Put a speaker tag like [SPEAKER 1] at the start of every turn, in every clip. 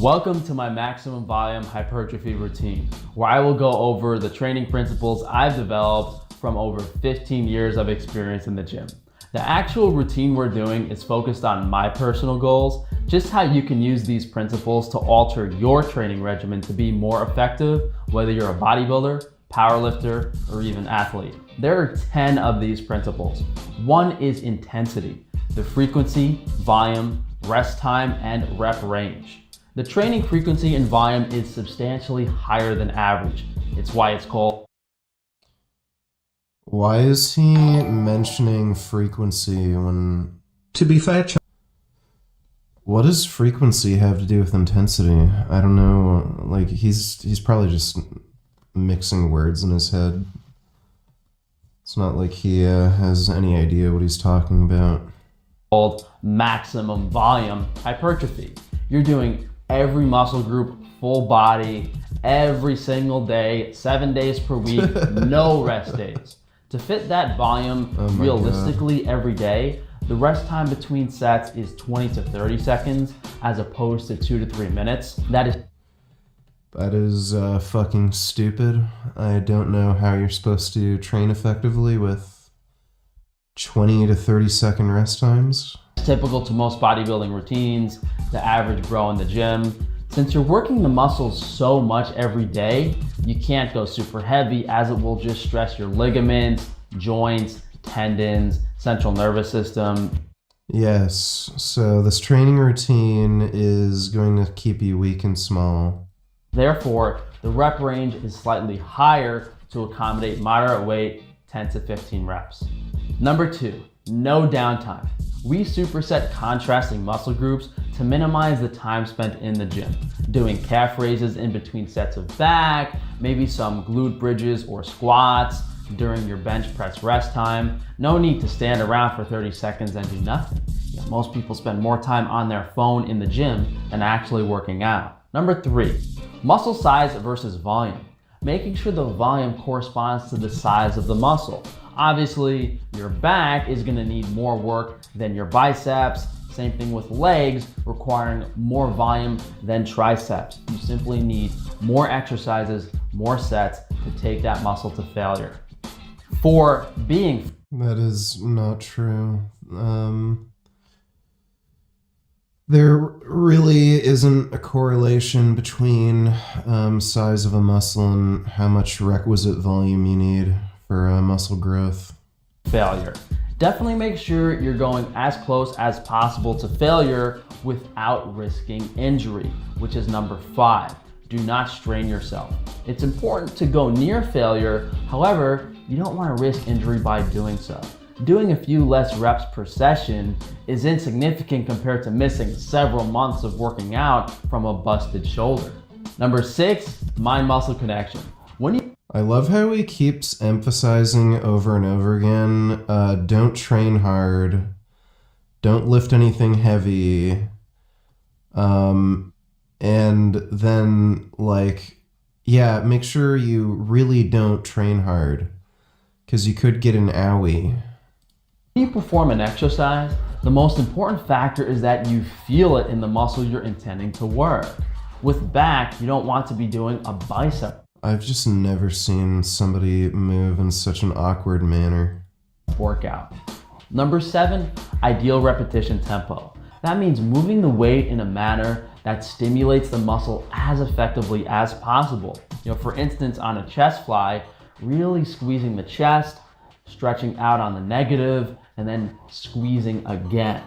[SPEAKER 1] Welcome to my maximum volume hypertrophy routine, where I will go over the training principles I've developed from over 15 years of experience in the gym. The actual routine we're doing is focused on my personal goals, just how you can use these principles to alter your training regimen to be more effective, whether you're a bodybuilder, powerlifter, or even athlete. There are 10 of these principles. One is intensity, the frequency, volume, rest time, and rep range. The training frequency and volume is substantially higher than average. It's why it's called.
[SPEAKER 2] Why is he mentioning frequency when...
[SPEAKER 3] To be fair,
[SPEAKER 2] What does frequency have to do with intensity? I don't know, like he's probably just mixing words in his head. It's not like he has any idea what he's talking about.
[SPEAKER 1] Called maximum volume hypertrophy. You're doing every muscle group, full body, every single day, 7 days per week, no rest days. To fit that volume realistically every day, the rest time between sets is 20 to 30 seconds as opposed to 2 to 3 minutes. That
[SPEAKER 2] is fucking stupid. I don't know how you're supposed to train effectively with 20 to 30 second rest times.
[SPEAKER 1] Typical to most bodybuilding routines, the average bro in the gym. Since you're working the muscles so much every day, you can't go super heavy as it will just stress your ligaments, joints, tendons, central nervous system.
[SPEAKER 2] Yes, so this training routine is going to keep you weak and small.
[SPEAKER 1] Therefore, the rep range is slightly higher to accommodate moderate weight, 10 to 15 reps. Number 2, no downtime. We superset contrasting muscle groups to minimize the time spent in the gym, doing calf raises in between sets of back, maybe some glute bridges or squats during your bench press rest time. No need to stand around for 30 seconds and do nothing. Most people spend more time on their phone in the gym than actually working out. Number 3, muscle size versus volume. Making sure the volume corresponds to the size of the muscle. Obviously, your back is gonna need more work than your biceps. Same thing with legs, requiring more volume than triceps. You simply need more exercises, more sets to take that muscle to failure. 4, being.
[SPEAKER 2] That is not true. There really isn't a correlation between size of a muscle and how much requisite volume you need for muscle growth.
[SPEAKER 1] Failure. Definitely make sure you're going as close as possible to failure without risking injury, which is number 5. Do not strain yourself. It's important to go near failure. However, you don't want to risk injury by doing so. Doing a few less reps per session is insignificant compared to missing several months of working out from a busted shoulder. Number 6, mind-muscle connection.
[SPEAKER 2] I love how he keeps emphasizing over and over again, don't train hard, don't lift anything heavy, and then make sure you really don't train hard, because you could get an owie.
[SPEAKER 1] When you perform an exercise, the most important factor is that you feel it in the muscle you're intending to work. With back, you don't want to be doing a bicep
[SPEAKER 2] I've just never seen somebody move in such an awkward manner.
[SPEAKER 1] Workout. Number 7, ideal repetition tempo. That means moving the weight in a manner that stimulates the muscle as effectively as possible. For instance, on a chest fly, really squeezing the chest, stretching out on the negative, and then squeezing again.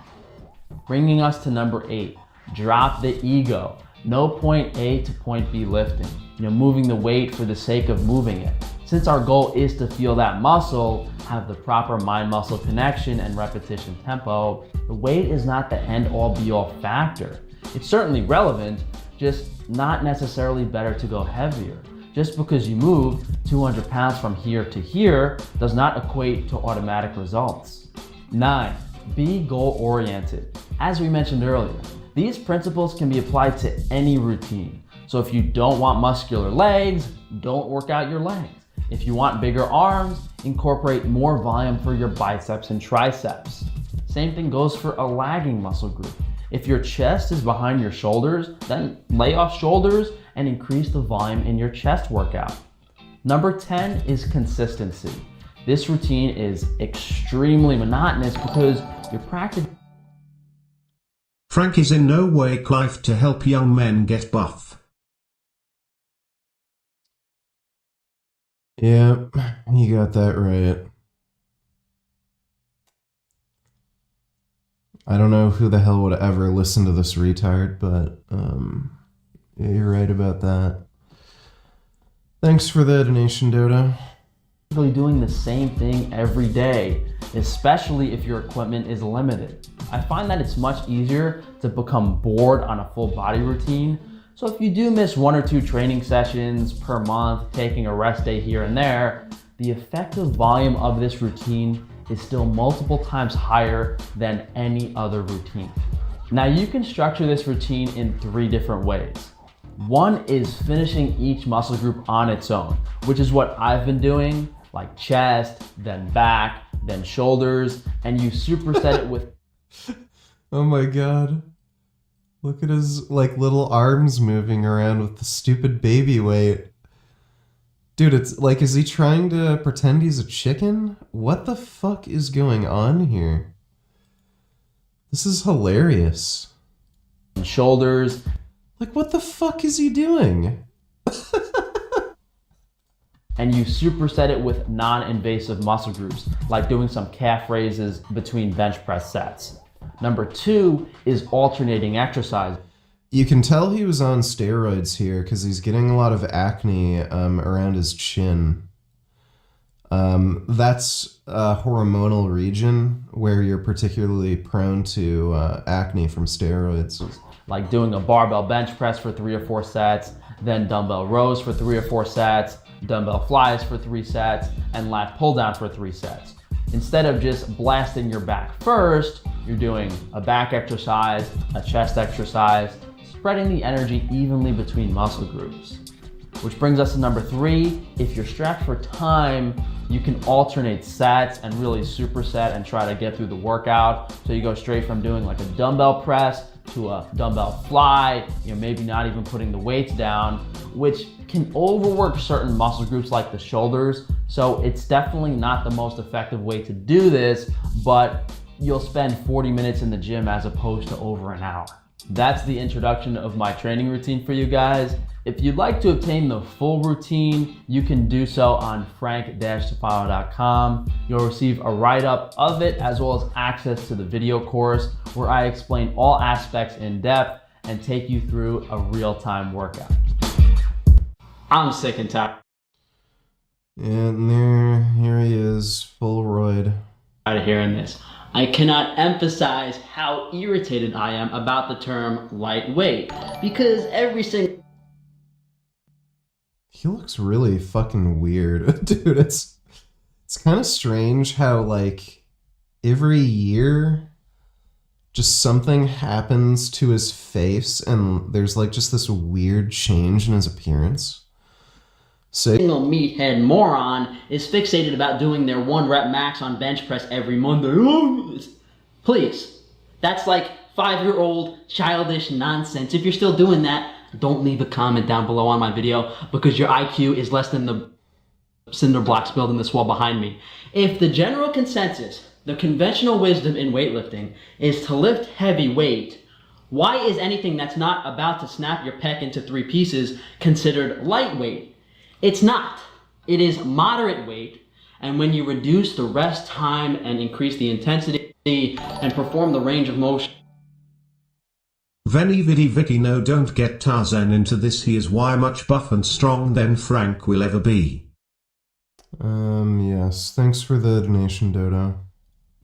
[SPEAKER 1] Bringing us to number 8, drop the ego. No point A to point B lifting. Moving the weight for the sake of moving it. Since our goal is to feel that muscle, have the proper mind-muscle connection and repetition tempo, the weight is not the end-all be-all factor. It's certainly relevant, just not necessarily better to go heavier. Just because you move 200 pounds from here to here does not equate to automatic results. 9, be goal-oriented. As we mentioned earlier, these principles can be applied to any routine. So if you don't want muscular legs, don't work out your legs. If you want bigger arms, incorporate more volume for your biceps and triceps. Same thing goes for a lagging muscle group. If your chest is behind your shoulders, then lay off shoulders and increase the volume in your chest workout. Number 10 is consistency. This routine is extremely monotonous because you're practicing.
[SPEAKER 3] Frank is in no way qualified to help young men get buff.
[SPEAKER 2] Yeah, you got that right. I don't know who the hell would ever listen to this retard, but yeah, you're right about that. Thanks for the donation, Dodo.
[SPEAKER 1] Doing the same thing every day, especially if your equipment is limited. I find that it's much easier to become bored on a full body routine. So if you do miss 1 or 2 training sessions per month, taking a rest day here and there, the effective volume of this routine is still multiple times higher than any other routine. Now you can structure this routine in 3 different ways. One is finishing each muscle group on its own, which is what I've been doing, like chest, then back, then shoulders, and you superset it with...
[SPEAKER 2] Oh my god. Look at his like little arms moving around with the stupid baby weight. Dude, it's like, is he trying to pretend he's a chicken? What the fuck is going on here? This is hilarious.
[SPEAKER 1] Shoulders.
[SPEAKER 2] Like, what the fuck is he doing?
[SPEAKER 1] And you superset it with non-invasive muscle groups, like doing some calf raises between bench press sets. Number 2 is alternating exercise.
[SPEAKER 2] You can tell he was on steroids here because he's getting a lot of acne around his chin. That's a hormonal region where you're particularly prone to acne from steroids.
[SPEAKER 1] Like doing a barbell bench press for 3 or 4 sets, then dumbbell rows for 3 or 4 sets, dumbbell flies for 3 sets, and lat pull down for 3 sets. Instead of just blasting your back first, you're doing a back exercise, a chest exercise, spreading the energy evenly between muscle groups. Which brings us to number 3. If you're strapped for time, you can alternate sets and really superset and try to get through the workout. So you go straight from doing like a dumbbell press to a dumbbell fly, maybe not even putting the weights down, which can overwork certain muscle groups like the shoulders. So it's definitely not the most effective way to do this, but you'll spend 40 minutes in the gym as opposed to over an hour. That's the introduction of my training routine for you guys. If you'd like to obtain the full routine, you can do so on frank-tufano.com. You'll receive a write-up of it as well as access to the video course where I explain all aspects in depth and take you through a real-time workout. I'm sick and tired
[SPEAKER 2] And here he is, full roid.
[SPEAKER 1] of hearing this. I cannot emphasize how irritated I am about the term lightweight because every single...
[SPEAKER 2] He looks really fucking weird. Dude, it's kind of strange how, like, every year just something happens to his face and there's, like, just this weird change in his appearance. So,
[SPEAKER 1] Single meathead moron is fixated about doing their 1 rep max on bench press every Monday. Please, that's like 5-year-old childish nonsense. If you're still doing that, don't leave a comment down below on my video because your IQ is less than the cinder blocks building this wall behind me. If the general consensus, the conventional wisdom in weightlifting is to lift heavy weight, why is anything that's not about to snap your pec into 3 pieces considered lightweight? It's not. It is moderate weight, and when you reduce the rest time and increase the intensity and perform the range of motion.
[SPEAKER 3] Veni vidi vici, no, don't get Tarzan into this. He is way much buff and strong than Frank will ever be.
[SPEAKER 2] Yes, thanks for the donation, Dodo.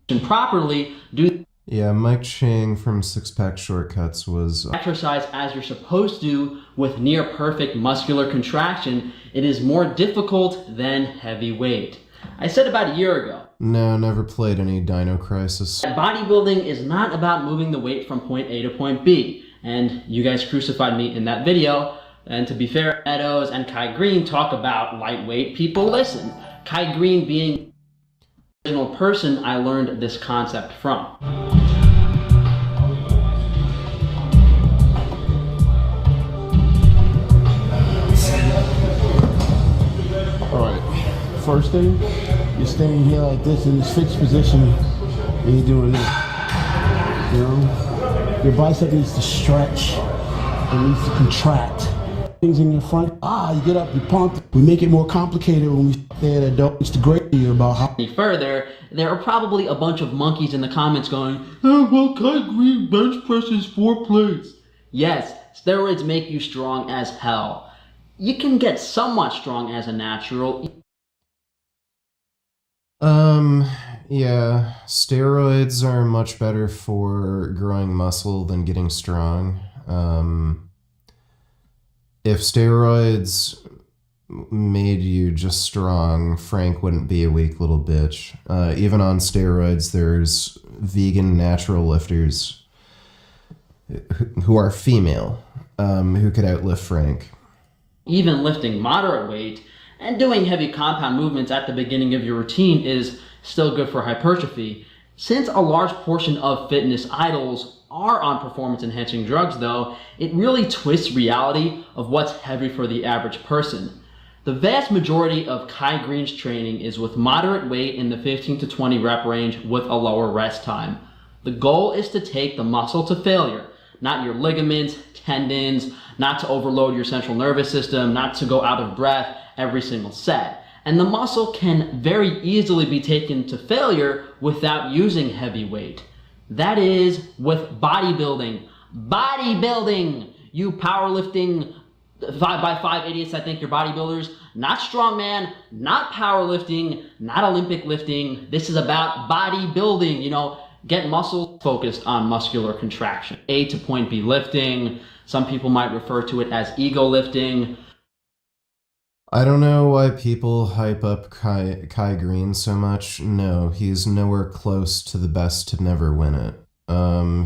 [SPEAKER 1] And properly do
[SPEAKER 2] Yeah, Mike Chang from Six Pack Shortcuts was...
[SPEAKER 1] exercise as you're supposed to with near perfect muscular contraction. It is more difficult than heavy weight. I said about a year ago.
[SPEAKER 2] No, never played any Dino Crisis.
[SPEAKER 1] Bodybuilding is not about moving the weight from point A to point B. And you guys crucified me in that video. And to be fair, Meadows and Kai Green talk about lightweight. People listen. Kai Green being the original person I learned this concept from.
[SPEAKER 4] first thing, you're staying here like this in this fixed position, and you're doing this. You know, your bicep needs to stretch, it needs to contract. Things in your front, you get up, you pump. We make it more complicated when we there that don't. It's the great thing about how.
[SPEAKER 1] Further, there are probably a bunch of monkeys in the comments going, "Oh, well, Kai Green bench presses 4 plates." Yes, steroids make you strong as hell. You can get somewhat strong as a natural.
[SPEAKER 2] Yeah, steroids are much better for growing muscle than getting strong. If steroids made you just strong, Frank wouldn't be a weak little bitch. Even on steroids, there's vegan natural lifters who are female, who could outlift Frank.
[SPEAKER 1] Even lifting moderate weight and doing heavy compound movements at the beginning of your routine is still good for hypertrophy. Since a large portion of fitness idols are on performance-enhancing drugs, though, it really twists reality of what's heavy for the average person. The vast majority of Kai Green's training is with moderate weight in the 15 to 20 rep range with a lower rest time. The goal is to take the muscle to failure, not your ligaments, tendons, not to overload your central nervous system, not to go out of breath every single set. And the muscle can very easily be taken to failure without using heavy weight. That is with bodybuilding. Bodybuilding! You powerlifting 5x5 idiots that think you're bodybuilders. Not strongman, not powerlifting, not Olympic lifting. This is about bodybuilding. You know, get muscle focused on muscular contraction. A to point B lifting. Some people might refer to it as ego lifting.
[SPEAKER 2] I don't know why people hype up Kai Green so much. No, he's nowhere close to the best to never win it.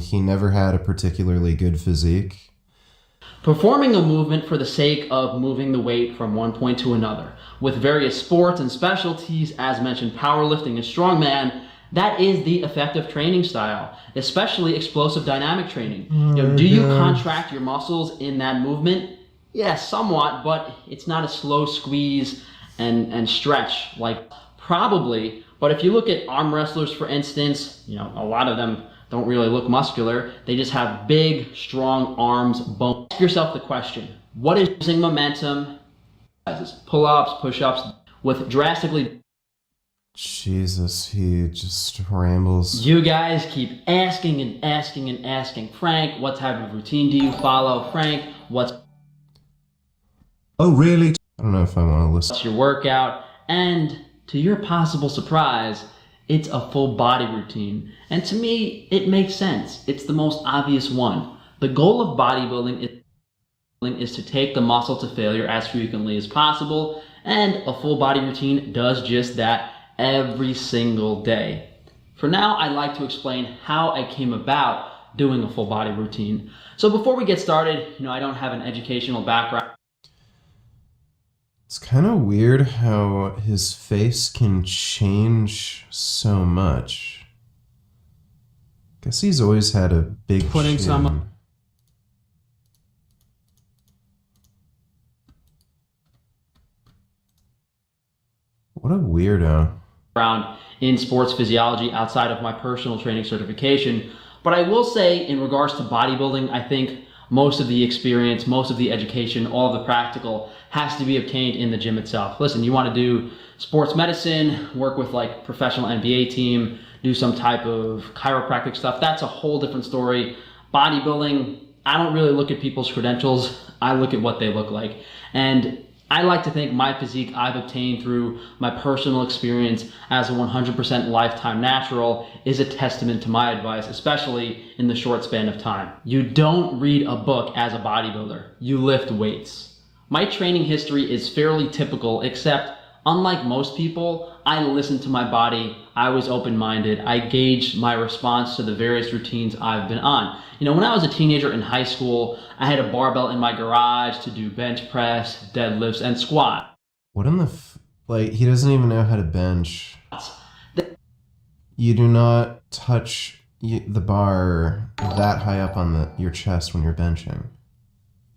[SPEAKER 2] He never had a particularly good physique.
[SPEAKER 1] Performing a movement for the sake of moving the weight from one point to another. With various sports and specialties, as mentioned, powerlifting and strongman, that is the effective training style, especially explosive dynamic training. Do you contract your muscles in that movement? Yes, somewhat, but it's not a slow squeeze and stretch, like probably. But if you look at arm wrestlers, for instance, you know, a lot of them don't really look muscular. They just have big, strong arms, bones. Ask yourself the question, what is using momentum? Pull-ups, push-ups, with drastically...
[SPEAKER 2] Jesus, he just rambles.
[SPEAKER 1] You guys keep asking and asking and asking. Frank, what type of routine do you follow? Frank, what's...
[SPEAKER 3] Oh, really?
[SPEAKER 2] I don't know if I want to listen.
[SPEAKER 1] What's your workout? And to your possible surprise, it's a full body routine. And to me, it makes sense. It's the most obvious one. The goal of bodybuilding is to take the muscle to failure as frequently as possible, and a full body routine does just that every single day. For now, I'd like to explain how I came about doing a full body routine. So before we get started, I don't have an educational background.
[SPEAKER 2] It's kind of weird how his face can change so much. Guess he's always had a big
[SPEAKER 1] Putting
[SPEAKER 2] chin.
[SPEAKER 1] some...
[SPEAKER 2] What a weirdo.
[SPEAKER 1] Around in sports physiology outside of my personal training certification. But I will say, in regards to bodybuilding, I think most of the experience, most of the education, all of the practical has to be obtained in the gym itself. Listen, you want to do sports medicine, work with like professional NBA team, do some type of chiropractic stuff, that's a whole different story. Bodybuilding, I don't really look at people's credentials, I look at what they look like. And I like to think my physique I've obtained through my personal experience as a 100% lifetime natural is a testament to my advice, especially in the short span of time. You don't read a book as a bodybuilder, you lift weights. My training history is fairly typical, except unlike most people, I listened to my body, I was open-minded, I gauged my response to the various routines I've been on. When I was a teenager in high school, I had a barbell in my garage to do bench press, deadlifts, and squat.
[SPEAKER 2] What in the he doesn't even know how to bench. You do not touch the bar that high up on your chest when you're benching.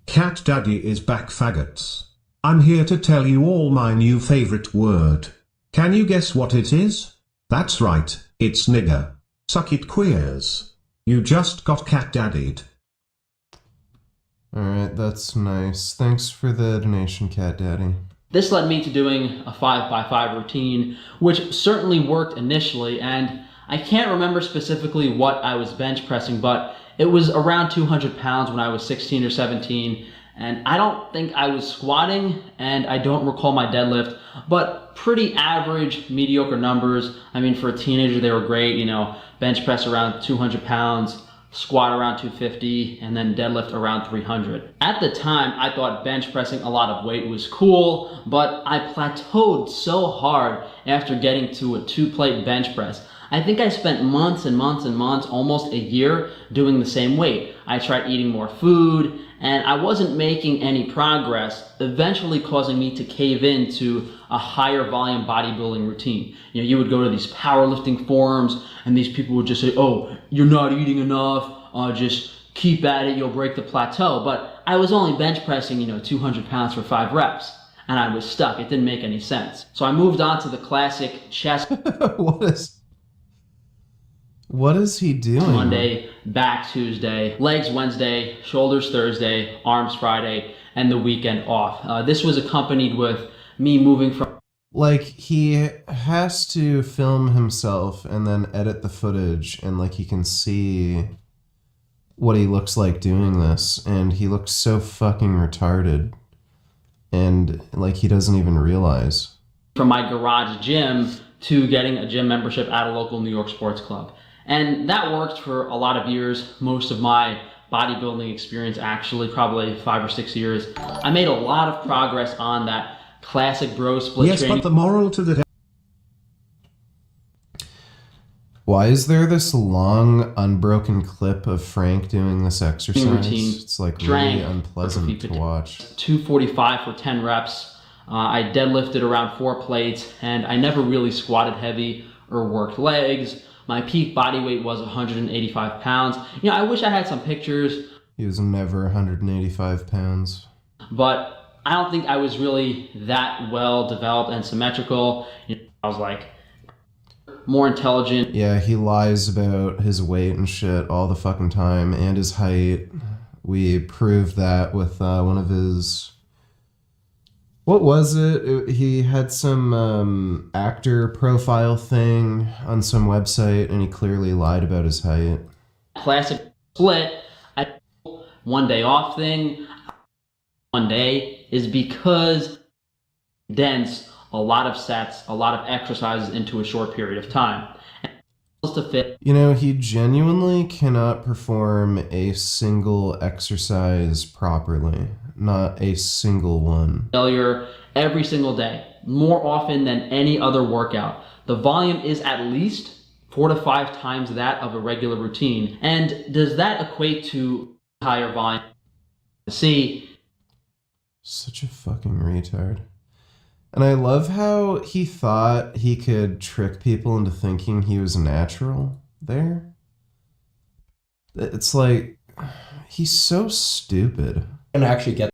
[SPEAKER 3] Cat Daddy is back, faggots. I'm here to tell you all my new favorite word. Can you guess what it is? That's right, it's nigger. Suck it, queers. You just got cat daddied.
[SPEAKER 2] Alright, that's nice. Thanks for the donation, Cat Daddy.
[SPEAKER 1] This led me to doing a 5x5 routine, which certainly worked initially, and I can't remember specifically what I was bench pressing, but it was around 200 pounds when I was 16 or 17, and I don't think I was squatting, and I don't recall my deadlift, but pretty average, mediocre numbers. I mean, for a teenager, they were great, you know, bench press around 200 pounds, squat around 250, and then deadlift around 300. At the time, I thought bench pressing a lot of weight was cool, but I plateaued so hard after getting to a 2-plate bench press. I think I spent months and months and months, almost a year, doing the same weight. I tried eating more food, and I wasn't making any progress, eventually causing me to cave into a higher volume bodybuilding routine. You know, you would go to these powerlifting forums, and these people would just say, oh, you're not eating enough, just keep at it, you'll break the plateau. But I was only bench pressing, 200 pounds for 5 reps, and I was stuck. It didn't make any sense. So I moved on to the classic chest
[SPEAKER 2] What is he doing?
[SPEAKER 1] Monday, back Tuesday, legs Wednesday, shoulders Thursday, arms Friday, and the weekend off. This was accompanied with me moving from...
[SPEAKER 2] Like, he has to film himself and then edit the footage, and like he can see what he looks like doing this, and he looks so fucking retarded, and like he doesn't even realize.
[SPEAKER 1] From my garage gym to getting a gym membership at a local New York sports club. And that worked for a lot of years, most of my bodybuilding experience actually, probably 5 or 6 years. I made a lot of progress on that classic bro split
[SPEAKER 3] Yes,
[SPEAKER 1] training.
[SPEAKER 3] but the moral to the...
[SPEAKER 2] Why is there this long, unbroken clip of Frank doing this exercise?
[SPEAKER 1] Routine.
[SPEAKER 2] It's like
[SPEAKER 1] Drank,
[SPEAKER 2] really unpleasant to watch.
[SPEAKER 1] 245 for 10 reps. I deadlifted around 4 plates, and I never really squatted heavy or worked legs. My peak body weight was 185 pounds. I wish I had some pictures.
[SPEAKER 2] He was never 185 pounds.
[SPEAKER 1] But I don't think I was really that well developed and symmetrical. I was like more intelligent.
[SPEAKER 2] Yeah, he lies about his weight and shit all the fucking time, and his height. We proved that with one of his... What was it? He had some actor profile thing on some website, and he clearly lied about his height.
[SPEAKER 1] Classic split. One day off thing. One day is because dense a lot of sets, a lot of exercises into a short period of time. To fit.
[SPEAKER 2] He genuinely cannot perform a single exercise properly. Not a single one.
[SPEAKER 1] Failure every single day, more often than any other workout. The volume is at least 4 to 5 times that of a regular routine. And does that equate to higher volume? See,
[SPEAKER 2] such a fucking retard. And I love how he thought he could trick people into thinking he was natural there. It's like, he's so stupid.
[SPEAKER 5] And actually get